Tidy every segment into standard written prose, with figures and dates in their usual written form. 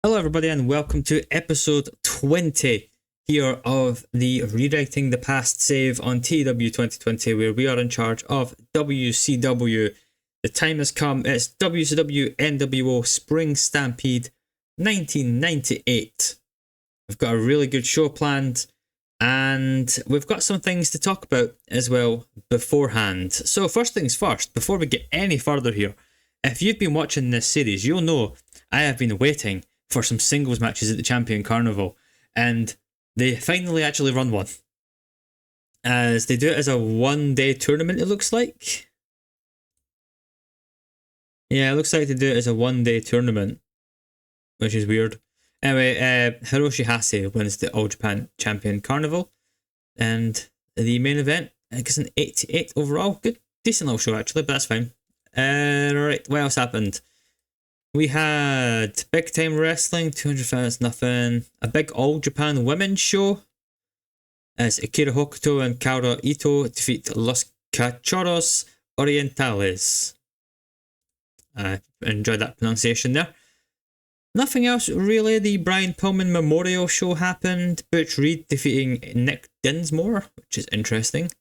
Hello everybody and welcome to episode 20 here of the Rewriting the Past save on TEW 2020 where we are in charge of WCW. The time has come, it's WCW nWo Spring Stampede 1998. We've got a really good show planned and we've got some things to talk about as well beforehand. So first things first, before we get any further here, if you've been watching this series, you'll know I have been waiting for some singles matches at the Champion Carnival, and they finally actually run one. As they do it as a one-day tournament, it looks like. Yeah, it looks like they do it as a one-day tournament, which is weird. Anyway, Hiroshi Hase wins the All Japan Champion Carnival, and the main event, I think it's an 8-8 overall. Good, decent little show actually, but that's fine. Right, what else happened? We had Big Time Wrestling, 200 fans, nothing. A big All Japan Women's show as Akira Hokuto and Kaora Ito defeat Los Cachorros Orientales. I enjoyed that pronunciation there. Nothing else really. The Brian Pillman Memorial Show happened. Butch Reed defeating Nick Dinsmore, which is interesting.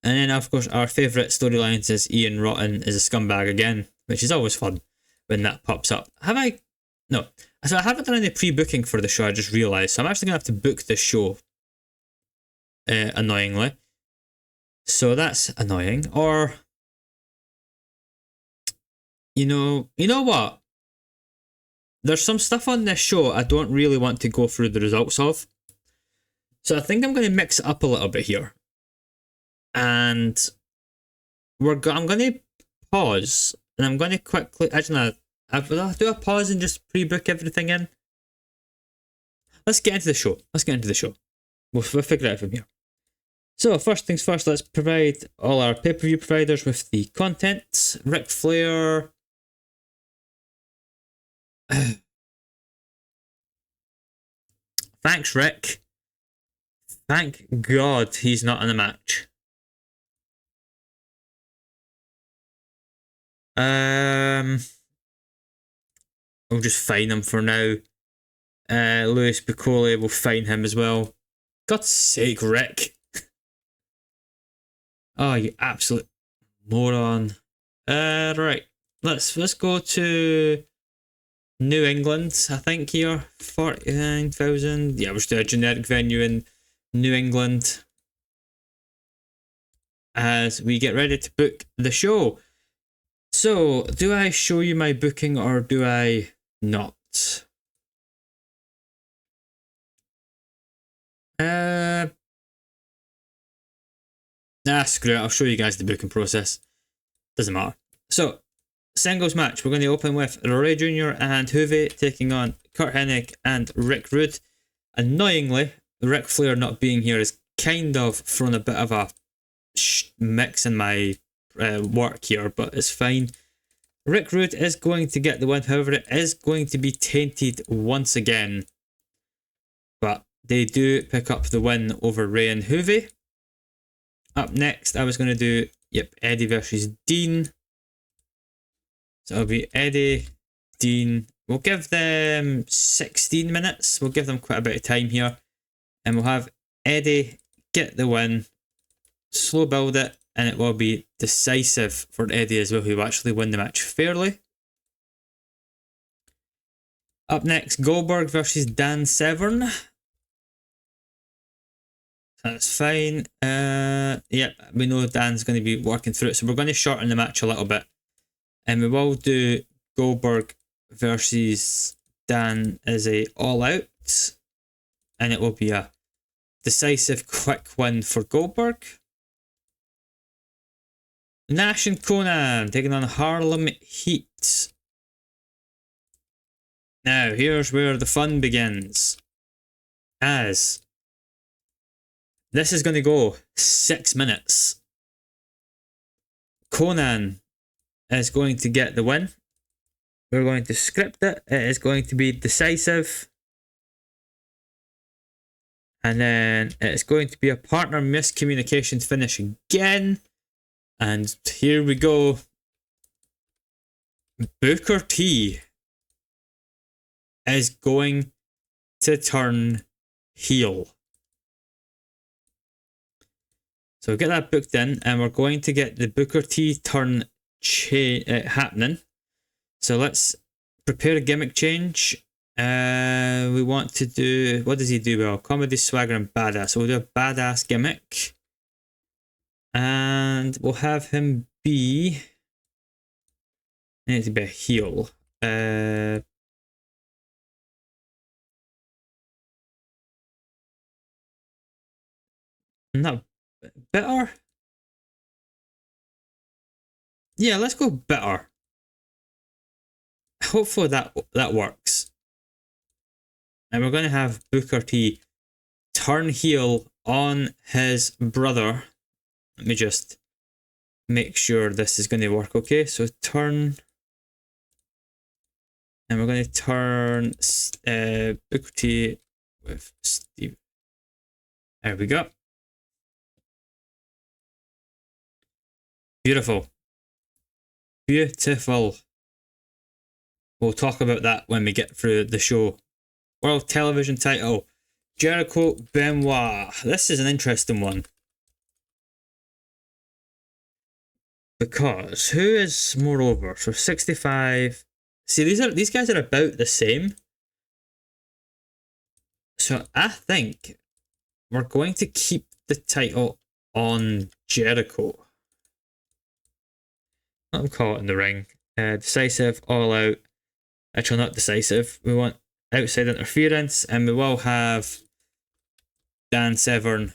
And then, of course, our favourite storylines is Ian Rotten is a scumbag again, which is always fun when that pops up. Have I? No. So I haven't done any pre-booking for the show, I just realised. So I'm actually going to have to book this show. Annoyingly. So that's annoying. Or, you know what? There's some stuff on this show I don't really want to go through the results of. So I think I'm going to mix it up a little bit here. And I'm going to pause. And I'm going to quickly, actually, I'll do a pause and just pre-book everything in. Let's get into the show. We'll figure it out from here. So, first things first, let's provide all our pay-per-view providers with the content. Ric Flair. Thanks, Rick. Thank God he's not in the match. We'll just fine him for now. Louis Piccoli, will fine him as well. God's sake, Rick. Oh, you absolute moron. Right. Let's go to New England, I think here. 49,000. Yeah, we'll just do a generic venue in New England as we get ready to book the show. So, do I show you my booking or do I not? Screw it, I'll show you guys the booking process. Doesn't matter. So, singles match, we're going to open with Ray Jr. and Juve taking on Kurt Hennig and Rick Rude. Annoyingly, Ric Flair not being here is kind of thrown a bit of a mix in my work here, but it's fine. Rick Rude is going to get the win, however it is going to be tainted once again. But they do pick up the win over Ray and Juve. Up next, I was going to do, Eddie versus Dean. So it'll be Eddie, Dean. We'll give them 16 minutes. We'll give them quite a bit of time here. And we'll have Eddie get the win, slow build it, and it will be decisive for Eddie as well, who will actually win the match fairly. Up next, Goldberg versus Dan Severn. That's fine. We know Dan's going to be working through it, so we're going to shorten the match a little bit. And we will do Goldberg versus Dan as a all-out. And it will be a decisive, quick win for Goldberg. Nash and Conan taking on Harlem Heat. Now, here's where the fun begins. As this is going to go 6 minutes. Conan is going to get the win. We're going to script it. It is going to be decisive. And then it's going to be a partner miscommunication finish again. And here we go. Booker T is going to turn heel. So get that booked in, and we're going to get the Booker T turn happening. So let's prepare a gimmick change. We want to do, what does he do well? Comedy, swagger, and badass. So we'll do a badass gimmick. And we'll have him be, it needs to be a heel. Not bitter. Yeah, let's go bitter. Hopefully that works. And we're going to have Booker T turn heel on his brother. Let me just make sure this is going to work. Okay, so turn. And we're going to turn Booker T with Steve. There we go. Beautiful. Beautiful. We'll talk about that when we get through the show. World Television title. Jericho Benoit. This is an interesting one. Because who is more over? So 65. See, these guys are about the same. So I think we're going to keep the title on Jericho. I'll call it in the ring. Decisive, all out. Actually, not decisive. We want outside interference, and we will have Dan Severn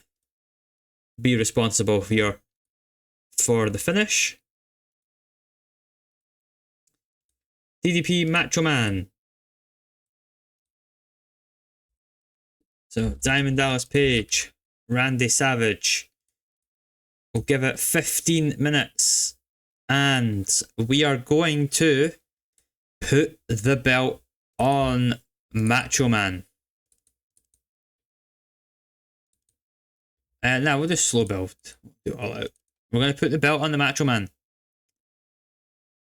be responsible here for the finish. DDP Macho Man. So Diamond Dallas Page, Randy Savage. We'll give it 15 minutes. And we are going to put the belt on Macho Man. And now we'll just slow build. We'll do it all out. We're going to put the belt on the Macho Man.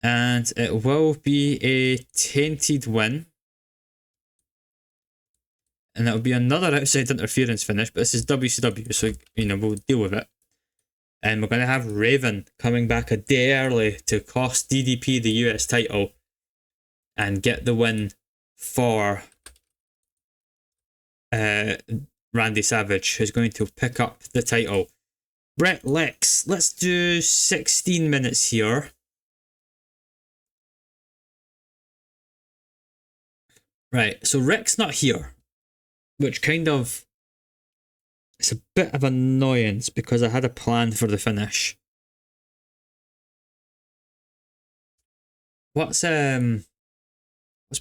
And it will be a tainted win. And that'll be another outside interference finish. But this is WCW, so we'll deal with it. And we're going to have Raven coming back a day early to cost DDP the US title and get the win for Randy Savage, who's going to pick up the title. Brett Lex, let's do 16 minutes here. Right, so Rick's not here, which kind of, it's a bit of annoyance because I had a plan for the finish. What's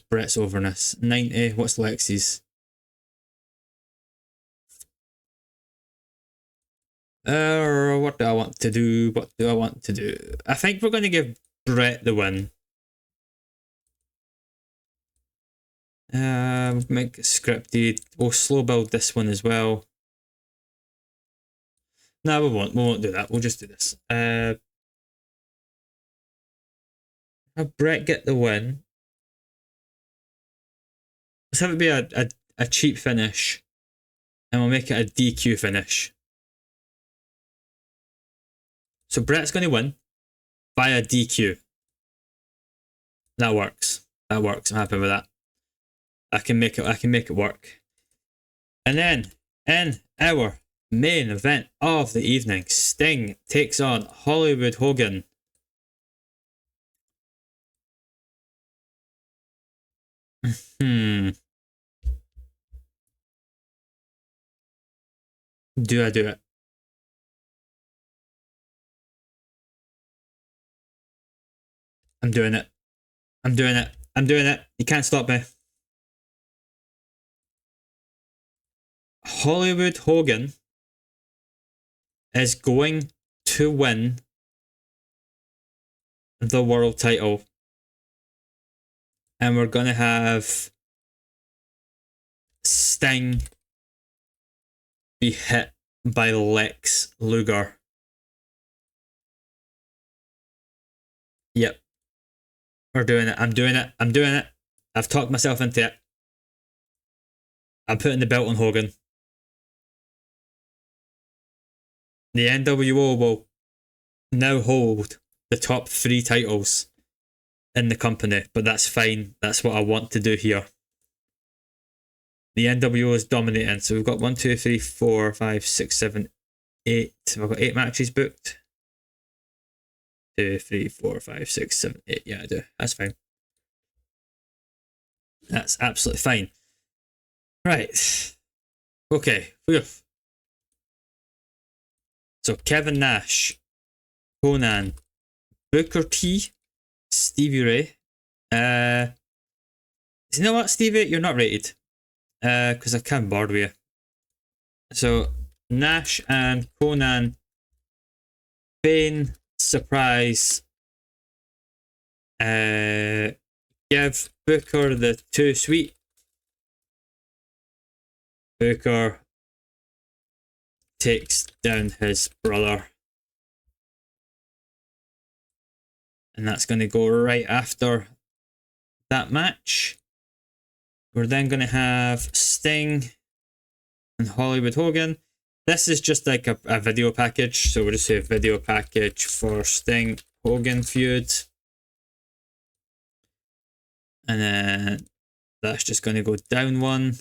Brett's overness? 90. What's Lexi's? What do I want to do? What do I want to do? I think we're going to give Brett the win. Make it scripted. We'll slow build this one as well. No, we won't. We won't do that. We'll just do this. Have Brett get the win. Let's have it be a cheap finish. And we'll make it a DQ finish. So Brett's going to win via DQ. That works. That works. I'm happy with that. I can make it work. And then in our main event of the evening, Sting takes on Hollywood Hogan. Do I do it? I'm doing it. I'm doing it. I'm doing it. You can't stop me. Hollywood Hogan is going to win the world title. And we're going to have Sting be hit by Lex Luger. Yep. We're doing it. I'm doing it. I'm doing it. I've talked myself into it. I'm putting the belt on Hogan. The nWo will now hold the top 3 titles in the company, but that's fine. That's what I want to do here. The nWo is dominating, so we've got 1, 2, 3, 4, 5, 6, 7, 8. I've got 8 matches booked. 2, 3, 4, 5, 6, 7, 8. Yeah, I do. That's fine. That's absolutely fine. Right. Okay. So Kevin Nash, Conan, Booker T, Stevie Ray. You know what, Stevie? You're not rated. Because I can't board with you. So Nash and Conan, Bane, surprise. Give Booker the 2 sweet. Booker takes down his brother. And that's going to go right after that match. We're then going to have Sting and Hollywood Hogan. This is just like a video package. So we'll just say video package for Sting Hogan feud. And then that's just going to go down 1.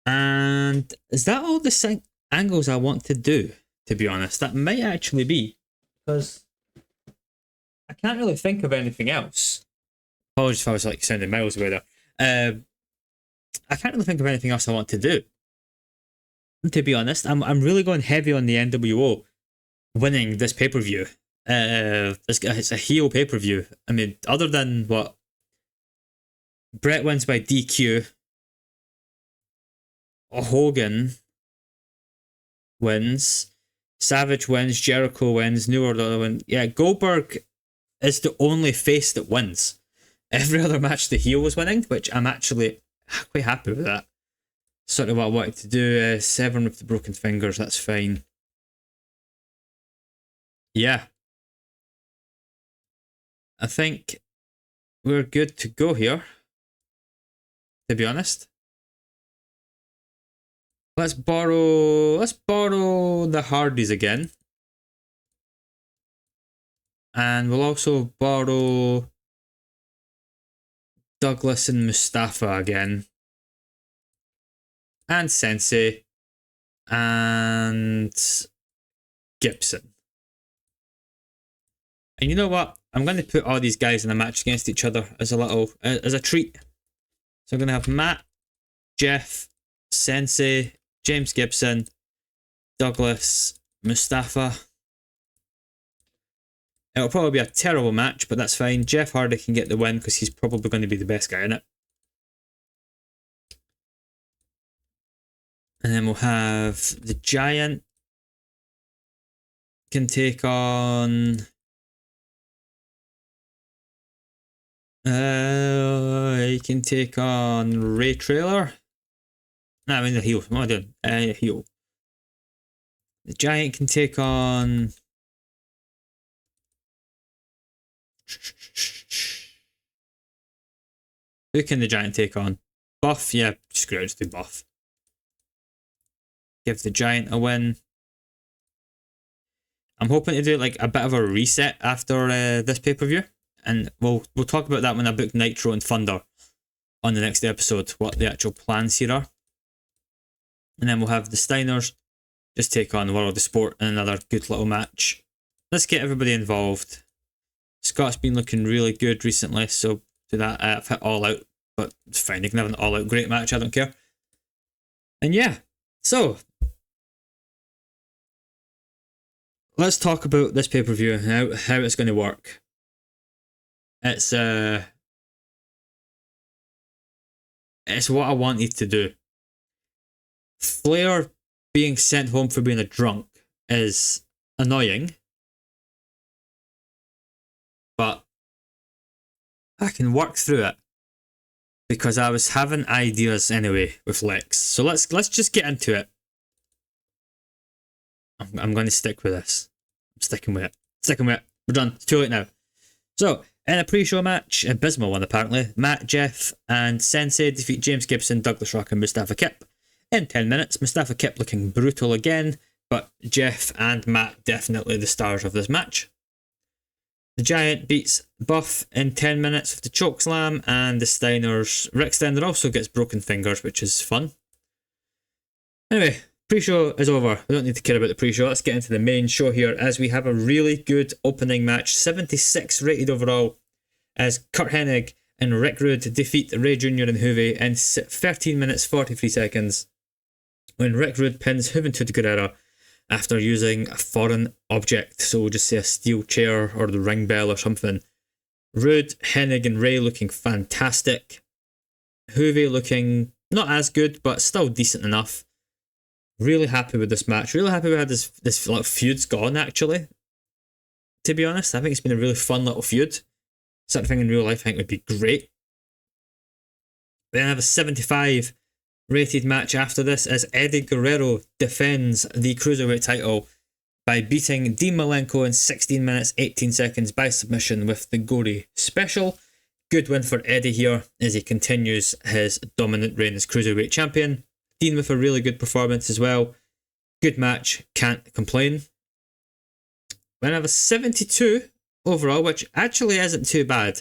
And is that all the angles I want to do, to be honest? That might actually be. Because I can't really think of anything else. Apologies if I was like sounding miles away there. I can't really think of anything else I want to do. To be honest, I'm really going heavy on the nWo winning this pay-per-view. It's a heel pay-per-view. I mean, other than what Brett wins by DQ, Hogan wins, Savage wins, Jericho wins, New Order wins. Yeah, Goldberg is the only face that wins. Every other match the heel was winning, which I'm actually quite happy with that. Sort of what I wanted to do. Severn with the broken fingers, that's fine. Yeah. I think we're good to go here, to be honest. Let's borrow the Hardys again. And we'll also borrow Douglas and Mustafa again. And Sensei. And Gibson. And you know what? I'm going to put all these guys in a match against each other as a treat. So I'm going to have Matt, Jeff, Sensei, James Gibson, Douglas, Mustafa. It'll probably be a terrible match, but that's fine. Jeff Hardy can get the win because he's probably going to be the best guy in it. And then we'll have the Giant can take on... he can take on Ray Traylor. No, I mean the heel. What am I doing? Heel. The Giant can take on... Who can the Giant take on? Buff? Yeah, screw it, just do Buff. Give the Giant a win. I'm hoping to do like a bit of a reset after this pay-per-view. And we'll talk about that when I book Nitro and Thunder on the next episode, what the actual plans here are. And then we'll have the Steiners just take on the World of Sport in another good little match. Let's get everybody involved. Scott's been looking really good recently, so do that. I've hit All Out, but it's fine. You can have an All Out great match, I don't care. And yeah, so let's talk about this pay-per-view and how it's going to work. It's what I wanted to do. Flair being sent home for being a drunk is annoying, but I can work through it because I was having ideas anyway with Lex. So let's just get into it. I'm going to stick with this. I'm sticking with it. We're done. It's too late now. So In a pre-show match, abysmal one apparently, Matt, Jeff and Sensei defeat James Gibson, Douglas Rock and Mustafa Kip in 10 minutes. Mustafa Kip looking brutal again, but Jeff and Matt definitely the stars of this match. The Giant beats Buff in 10 minutes with the chokeslam, and the Steiners. Rick Steiner also gets broken fingers, which is fun. Anyway, pre-show is over. We don't need to care about the pre-show. Let's get into the main show here as we have a really good opening match. 76 rated overall as Kurt Hennig and Rick Rude defeat Ray Jr. and Juve in 13 minutes 43 seconds when Rick Rude pins Juventud Guerrera after using a foreign object. So we'll just say a steel chair or the ring bell or something. Rude, Hennig and Ray looking fantastic. Juve looking not as good but still decent enough. Really happy with this match. Really happy we had this like feud's gone actually. To be honest, I think it's been a really fun little feud. Sort of thing in real life I think would be great. We then have a 75 rated match after this as Eddie Guerrero defends the Cruiserweight title by beating Dean Malenko in 16 minutes 18 seconds by submission with the Gory Special. Good win for Eddie here as he continues his dominant reign as Cruiserweight champion. Dean with a really good performance as well. Good match, can't complain. Then I have a 72 overall, which actually isn't too bad.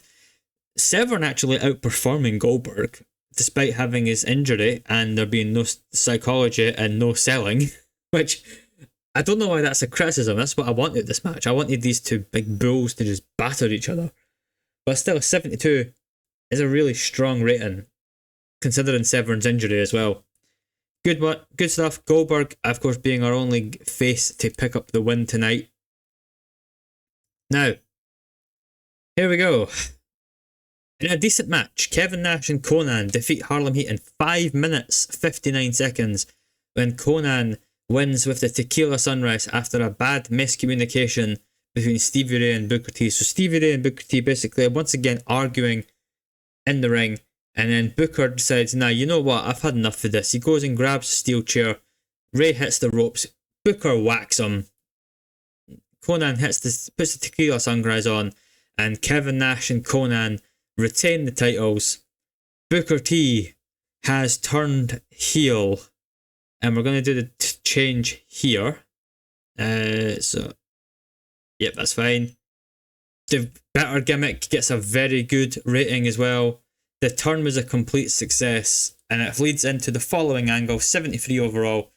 Severn actually outperforming Goldberg, despite having his injury and there being no psychology and no selling, which I don't know why that's a criticism. That's what I wanted this match. I wanted these two big bulls to just batter each other. But still, a 72 is a really strong rating, considering Severn's injury as well. Good stuff. Goldberg, of course, being our only face to pick up the win tonight. Now, here we go. In a decent match, Kevin Nash and Conan defeat Harlem Heat in 5 minutes 59 seconds when Conan wins with the Tequila Sunrise after a bad miscommunication between Stevie Ray and Booker T. So Stevie Ray and Booker T basically once again arguing in the ring, and then Booker decides, nah, you know what, I've had enough of this. He goes and grabs a steel chair. Ray hits the ropes. Booker whacks him. Conan puts the Tequila Sunrise on, and Kevin Nash and Conan retain the titles. Booker T has turned heel, and we're going to do the change here. So, yep, that's fine. The better gimmick gets a very good rating as well. The turn was a complete success, and it leads into the following angle, 73 overall,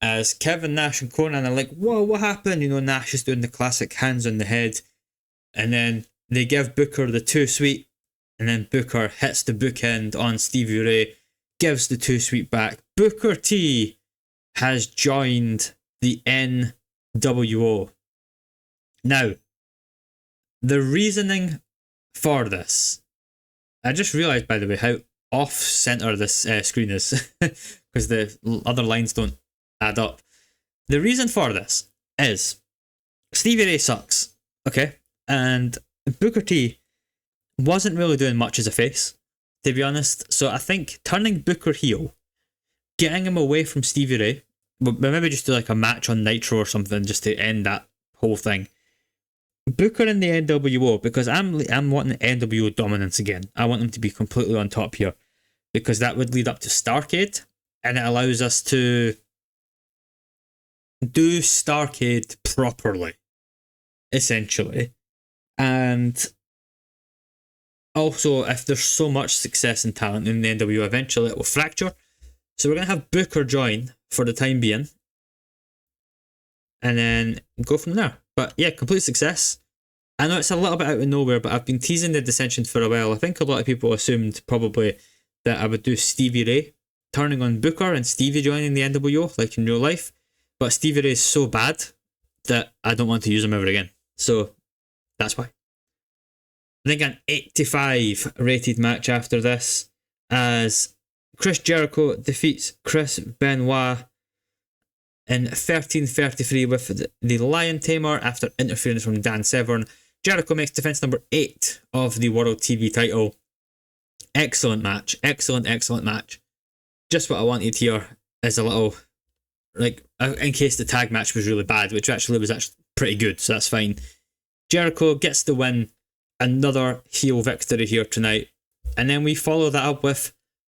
as Kevin Nash and Conan are like, whoa, what happened? You know, Nash is doing the classic hands on the head, and then they give Booker the 2-sweet, and then Booker hits the bookend on Stevie Ray, gives the 2-sweet back. Booker T has joined the nWo. Now, the reasoning for this, I just realised, by the way, how off-centre this screen is because the other lines don't add up. The reason for this is Stevie Ray sucks, okay? And Booker T wasn't really doing much as a face, to be honest. So I think turning Booker heel, getting him away from Stevie Ray, but maybe just do like a match on Nitro or something just to end that whole thing. Booker in the nWo, because I'm wanting nWo dominance again. I want them to be completely on top here, because that would lead up to Starrcade, and it allows us to do Starrcade properly, essentially. And also, if there's so much success and talent in the nWo, eventually it will fracture. So we're going to have Booker join for the time being, and then go from there. But yeah, complete success. I know it's a little bit out of nowhere, but I've been teasing the dissension for a while. I think a lot of people assumed probably that I would do Stevie Ray turning on Booker and Stevie joining the nWo, like in real life. But Stevie Ray is so bad that I don't want to use him ever again. So that's why. I think an 85 rated match after this, as Chris Jericho defeats Chris Benoit in 13:33 with the Lion Tamer after interference from Dan Severn. Jericho makes defense number 8 of the World TV title. Excellent match. Excellent match. Just what I wanted here is a little, like, in case the tag match was really bad, which actually was pretty good, so that's fine. Jericho gets the win another heel victory here tonight. And then we follow that up with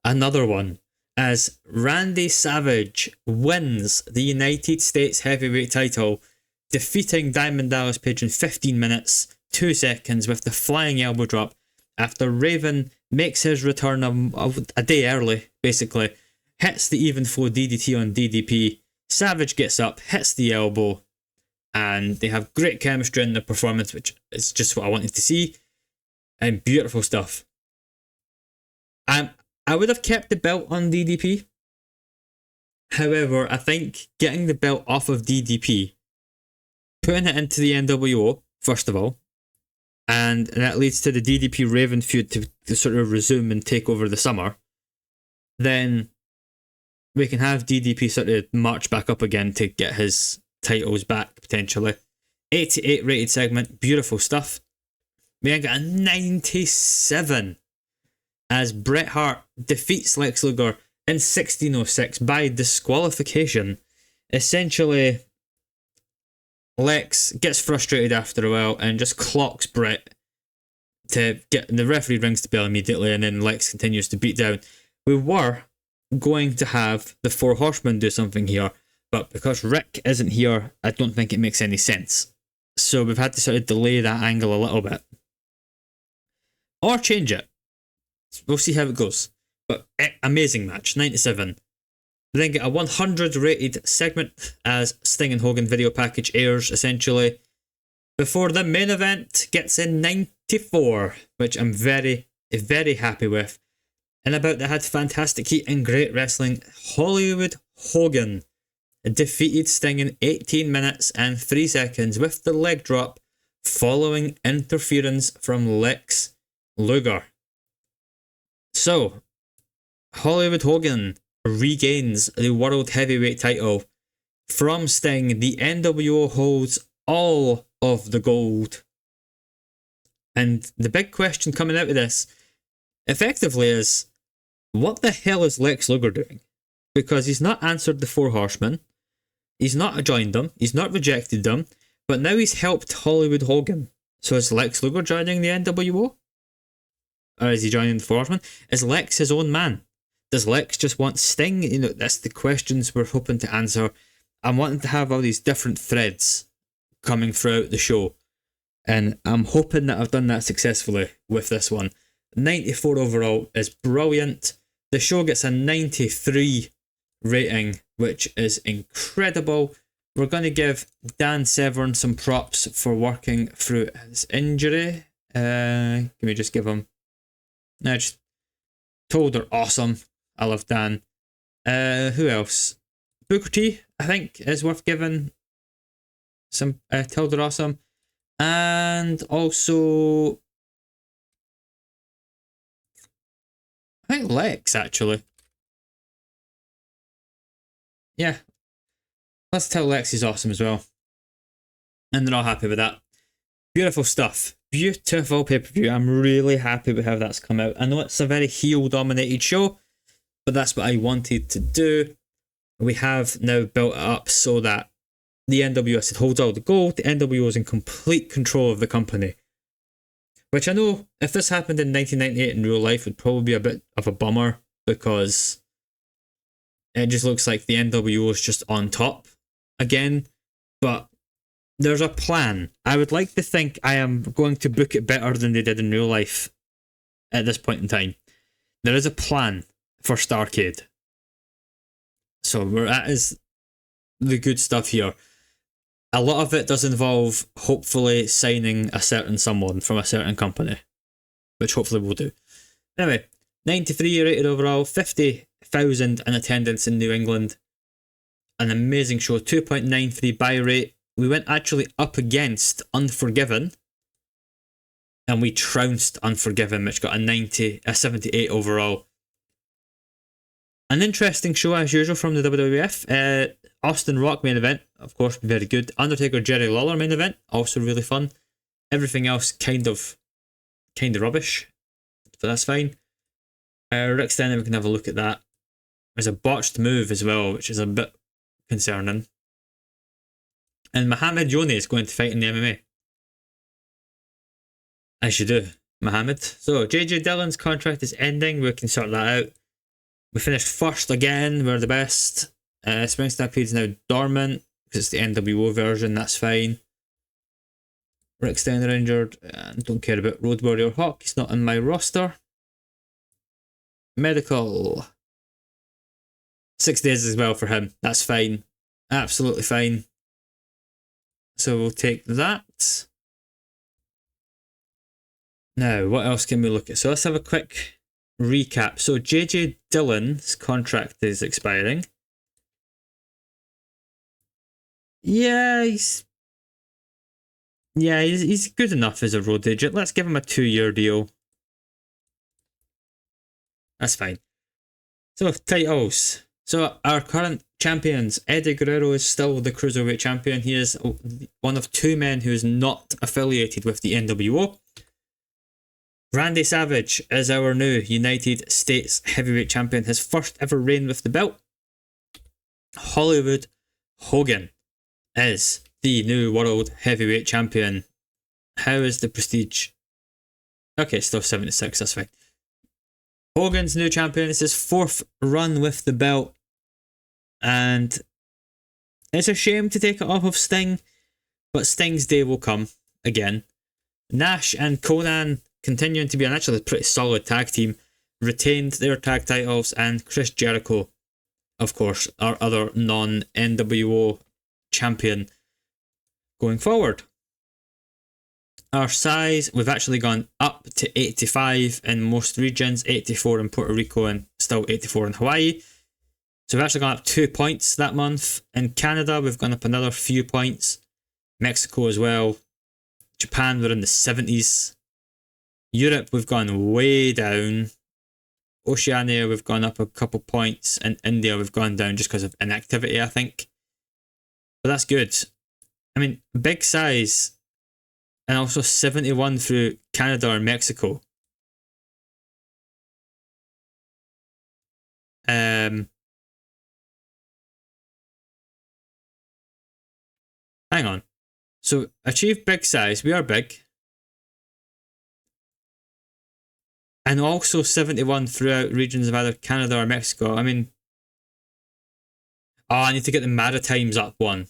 another one as Randy Savage wins the United States Heavyweight title, defeating Diamond Dallas Page in 15 minutes, 2 seconds with the flying elbow drop after Raven makes his return a day early, basically, hits the even flow DDT on DDP. Savage gets up, hits the elbow, and they have great chemistry in the performance, which is just what I wanted to see, and beautiful stuff. I would have kept the belt on DDP. However, I think getting the belt off of DDP, putting it into the nWo, first of all, and that leads to the DDP Raven feud to sort of resume and take over the summer, then we can have DDP sort of march back up again to get his titles back, potentially. 88 rated segment, beautiful stuff. We then got a 97 as Bret Hart defeats Lex Luger in 1606 by disqualification. Essentially, Lex gets frustrated after a while and just clocks Bret to get the referee rings the bell immediately, and then Lex continues to beat down. We were going to have the Four Horsemen do something here, but because Rick isn't here, I don't think it makes any sense. So we've had to sort of delay that angle a little bit. Or change it. We'll see how it goes. But amazing match, 97. We then get a 100 rated segment as Sting and Hogan video package airs, essentially, before the main event gets in 94, which I'm very, very happy with. And about that had fantastic heat and great wrestling. Hollywood Hogan defeated Sting in 18 minutes and 3 seconds with the leg drop following interference from Lex Luger. So, Hollywood Hogan regains the World Heavyweight title from Sting. The nWo holds all of the gold. And the big question coming out of this, effectively, is what the hell is Lex Luger doing? Because he's not answered the Four Horsemen, he's not joined them, he's not rejected them, but now he's helped Hollywood Hogan. So is Lex Luger joining the nWo? Or is he joining the Four Horsemen? Is Lex his own man? Does Lex just want Sting? You know, that's the questions we're hoping to answer. I'm wanting to have all these different threads coming throughout the show, and I'm hoping that I've done that successfully with this one. 94 overall is brilliant. The show gets a 93 rating, which is incredible. We're going to give Dan Severn some props for working through his injury. Can we just give him... No, just told her awesome. I love Dan. Who else? Booker T, I think, is worth giving some told her awesome. And also, I think Lex, actually. Yeah. Let's tell Lex he's awesome as well. And they're all happy with that. Beautiful stuff. Beautiful pay-per-view. I'm really happy with how that's come out. I know it's a very heel-dominated show, but that's what I wanted to do. We have now built it up so that the NWO holds all the gold. The NWO is in complete control of the company. Which I know, if this happened in 1998 in real life, would probably be a bit of a bummer, because it just looks like the NWO is just on top again. But there's a plan. I would like to think I am going to book it better than they did in real life at this point in time. There is a plan for Starrcade. So that is the good stuff here. A lot of it does involve hopefully signing a certain someone from a certain company, which hopefully we'll do. Anyway, 93 rated overall, 50,000 in attendance in New England. An amazing show, 2.93 buy rate. We went actually up against Unforgiven, and we trounced Unforgiven, which got a 78 overall. An interesting show as usual from the WWF. Austin Rock main event, of course, very good. Undertaker Jerry Lawler main event, also really fun. Everything else kind of rubbish, but that's fine. Rick Steiner, we can have a look at that. There's a botched move as well, which is a bit concerning. And Muhammad Yoni is going to fight in the MMA. As you do, Mohammed. So JJ Dillon's contract is ending. We can sort that out. We finished first again. We're the best. Spring Stampede is now dormant because it's the nWo version. That's fine. Rick Steiner injured. And don't care about Road Warrior Hawk. He's not on my roster. Medical. 6 days as well for him. That's fine. Absolutely fine. So we'll take that. Now, what else can we look at? So let's have a quick recap. So JJ Dillon's contract is expiring. Yeah, he's good enough as a road agent. Let's give him a 2-year deal. That's fine. So titles. So our current champions, Eddie Guerrero is still the Cruiserweight champion. He is one of 2 men who is not affiliated with the nWo. Randy Savage is our new United States Heavyweight Champion, his first ever reign with the belt. Hollywood Hogan is the new World Heavyweight Champion. How is the prestige? Okay, still 76, that's fine. Hogan's new champion. It's his 4th run with the belt. And it's a shame to take it off of Sting, but Sting's day will come again. Nash and Conan, continuing to be an actually pretty solid tag team, retained their tag titles, and Chris Jericho, of course, our other non-nWo champion going forward. Our size, we've actually gone up to 85 in most regions, 84 in Puerto Rico and still 84 in Hawaii. So we've actually gone up 2 points that month. In Canada, we've gone up another few points. Mexico as well. Japan, we're in the 70s. Europe, we've gone way down. Oceania, we've gone up a couple points. And India, we've gone down just because of inactivity, I think. But that's good. I mean, big size. And also 71 through Canada or Mexico. Hang on. So, achieve big size. We are big. And also 71 throughout regions of either Canada or Mexico. I mean... Oh, I need to get the Maritimes up one.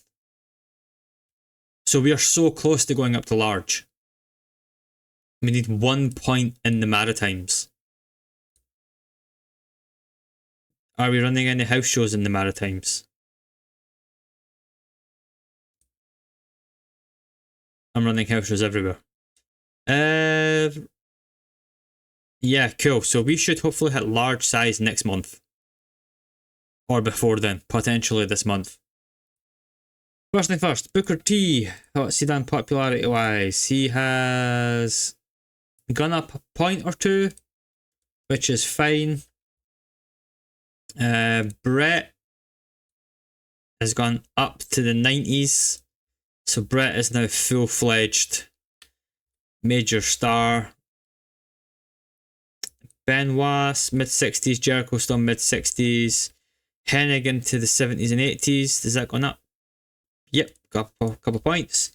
So we are so close to going up to large. We need 1 point in the Maritimes. Are we running any house shows in the Maritimes? I'm running house shows everywhere. Yeah, cool. So we should hopefully hit large size next month. Or before then, potentially this month. First thing first, Booker T. What's he done popularity wise? He has gone up a point or 2, which is fine. Brett has gone up to the 90s. So Brett is now full-fledged major star. Benoit, mid-60s. Jericho still mid-60s. Hennigan to the 70s and 80s. Has that gone up? Yep, got a couple points.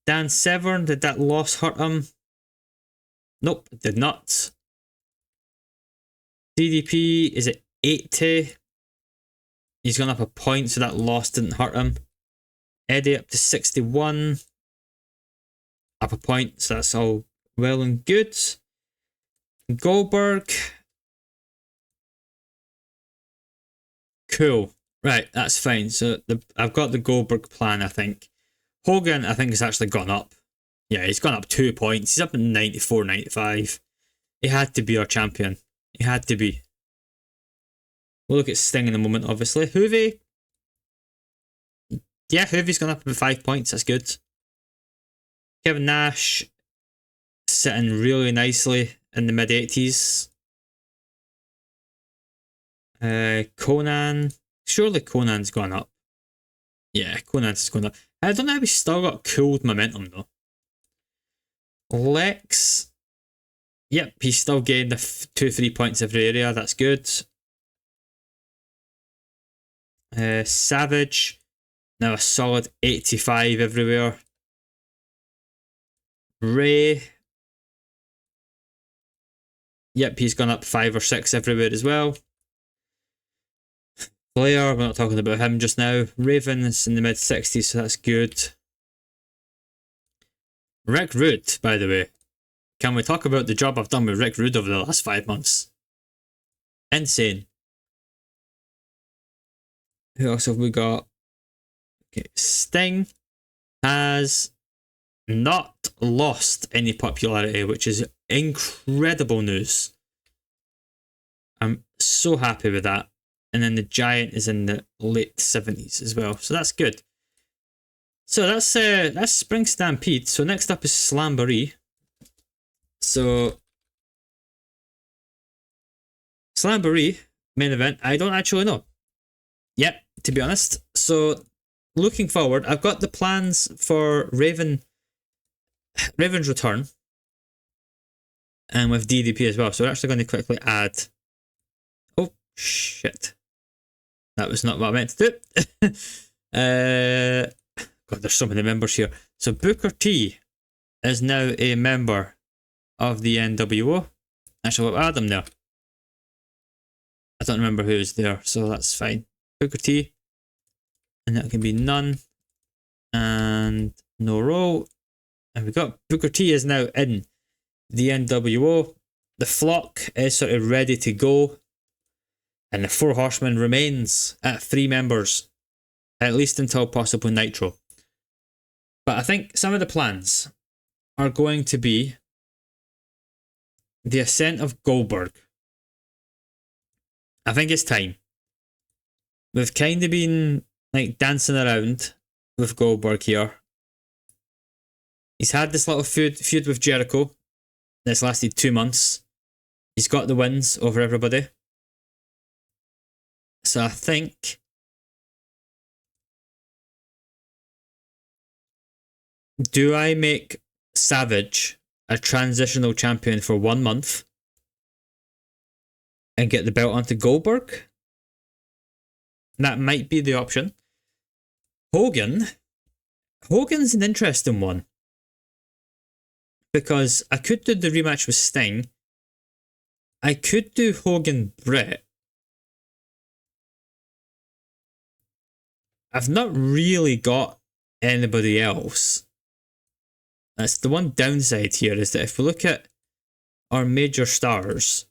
Dan Severn, did that loss hurt him? Nope, it did not. DDP is at 80. He's gone up a point, so that loss didn't hurt him. Eddie up to 61. Up a point, so that's all well and good. Goldberg. Cool. Right, that's fine. So I've got the Goldberg plan, I think. Hogan, I think, has actually gone up. Yeah, he's gone up 2 points. He's up in 94, 95. He had to be our champion. He had to be. We'll look at Sting in a moment, obviously. Hoovy. Yeah, Hoovy's gone up about 5 points. That's good. Kevin Nash sitting really nicely in the mid-80s. Conan. Surely Conan's gone up. Yeah, Conan's gone up. I don't know how he's still got cooled momentum though. Lex. Yep, he's still getting the 2-3 points every area. That's good. Savage. Now a solid 85 everywhere. Ray. Yep, he's gone up 5 or 6 everywhere as well. Flair, we're not talking about him just now. Raven is in the mid 60s, so that's good. Rick Rude, by the way. Can we talk about the job I've done with Rick Rude over the last 5 months? Insane. Who else have we got? Okay, Sting has not lost any popularity, which is incredible news. I'm so happy with that. And then the Giant is in the late 70s as well, so that's good. So that's Spring Stampede. So next up is Slamboree. So Slamboree main event. I don't actually know. Yep, to be honest. So looking forward, I've got the plans for Raven's return, and with DDP as well. So we're actually going to quickly add. Oh shit! That was not what I meant to do. God, there's so many members here. So Booker T is now a member of the nWo. Actually, we'll add him there. I don't remember who's there, so that's fine. Booker T, and that can be none, and no roll. And we got Booker T is now in the nWo. The flock is sort of ready to go, and the Four Horsemen remains at 3 members, at least until possible Nitro. But I think some of the plans are going to be the ascent of Goldberg. I think it's time. We've kind of been like dancing around with Goldberg here. He's had this little feud with Jericho that's lasted 2 months. He's got the wins over everybody. So I think do I make Savage a transitional champion for 1 month and get the belt onto Goldberg? That might be the option. Hogan's an interesting one, because I could do the rematch with Sting. I could do Hogan Brett. I've not really got anybody else. That's the one downside here, is that if we look at our major stars,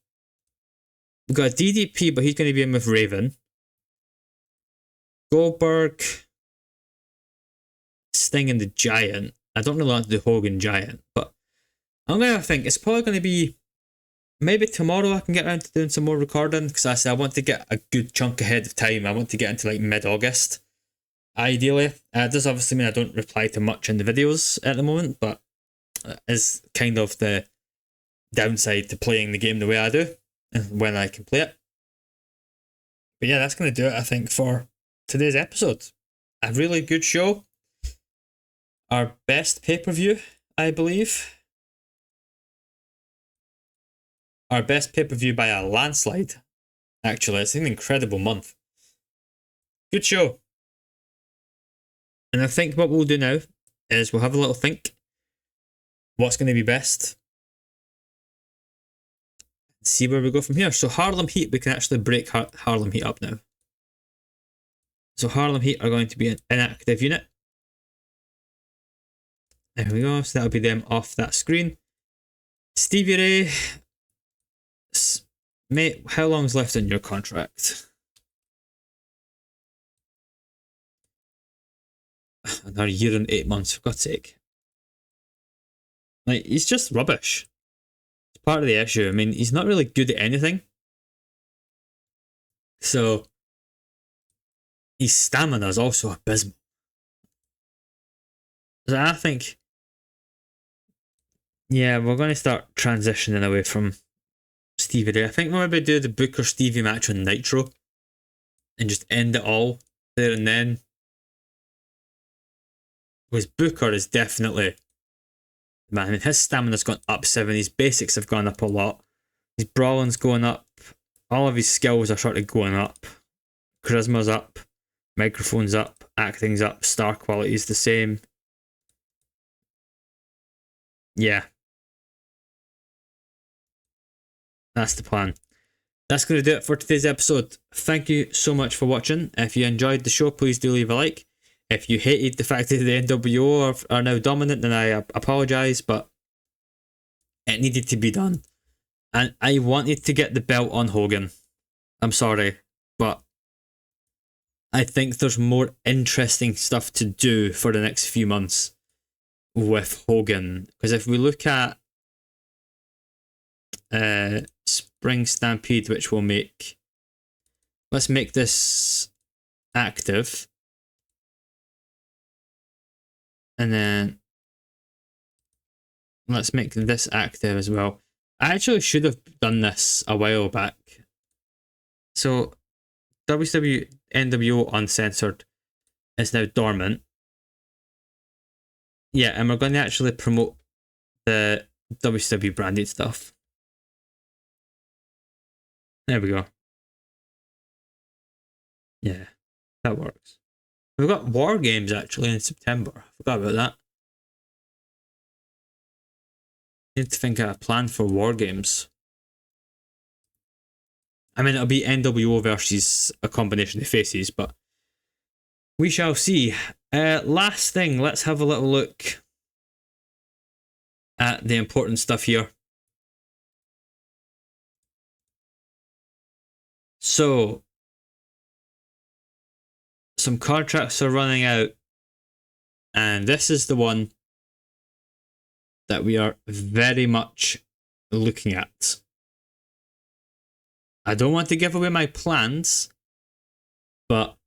we've got DDP, but he's going to be in with Raven. Goldberg, Sting, and the Giant. I don't really want to do Hogan Giant, but I'm going to think it's probably going to be maybe tomorrow I can get around to doing some more recording, because I want to get a good chunk ahead of time. I want to get into like mid-August. Ideally, it does obviously mean I don't reply to much in the videos at the moment, but is kind of the downside to playing the game the way I do and when I can play it. But yeah, that's going to do it, I think, for today's episode. A really good show. Our best pay-per-view, I believe. Our best pay-per-view by a landslide. Actually, it's an incredible month. Good show. And I think what we'll do now is we'll have a little think. What's going to be best? See where we go from here. So Harlem Heat, we can actually break Harlem Heat up now. So Harlem Heat are going to be an inactive unit. There we go. So that'll be them off that screen. Stevie Ray. Mate, how long's left in your contract? Another year and 8 months, for God's sake. Like, he's just rubbish. It's part of the issue. I mean, he's not really good at anything. So, his stamina is also abysmal. So I think, yeah, we're going to start transitioning away from Stevie Ray. I think we'll maybe do the Booker Stevie match on Nitro and just end it all there and then. Because Booker is definitely, man, I mean, his stamina's gone up 7, his basics have gone up a lot, his brawling's going up, all of his skills are sort of going up, charisma's up, microphone's up, acting's up, star quality's the same. Yeah. That's the plan. That's going to do it for today's episode. Thank you so much for watching. If you enjoyed the show, please do leave a like. If you hated the fact that the nWo are now dominant, then I apologise, but it needed to be done. And I wanted to get the belt on Hogan. I'm sorry, but I think there's more interesting stuff to do for the next few months with Hogan. Because if we look at Spring Stampede, which we'll make, let's make this active. And then let's make this active as well. I actually should have done this a while back. So WCW nWo Uncensored is now dormant. Yeah, and we're going to actually promote the WCW branded stuff. There we go. Yeah, that works. We've got War Games actually in September. I forgot about that. Need to think of a plan for War Games. I mean, it'll be nWo versus a combination of faces, but we shall see. Last thing, let's have a little look at the important stuff here. So, some contracts are running out, and this is the one that we are very much looking at. I don't want to give away my plans, but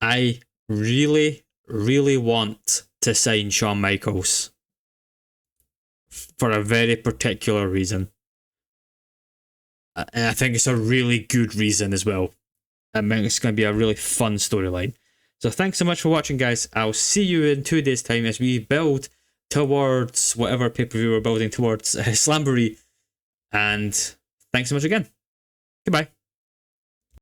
I really, really want to sign Shawn Michaels for a very particular reason. And I think it's a really good reason as well. I mean, it's going to be a really fun storyline. So thanks so much for watching, guys. I'll see you in 2 days' time as we build towards whatever pay-per-view we're building towards, Slamboree. And thanks so much again. Goodbye.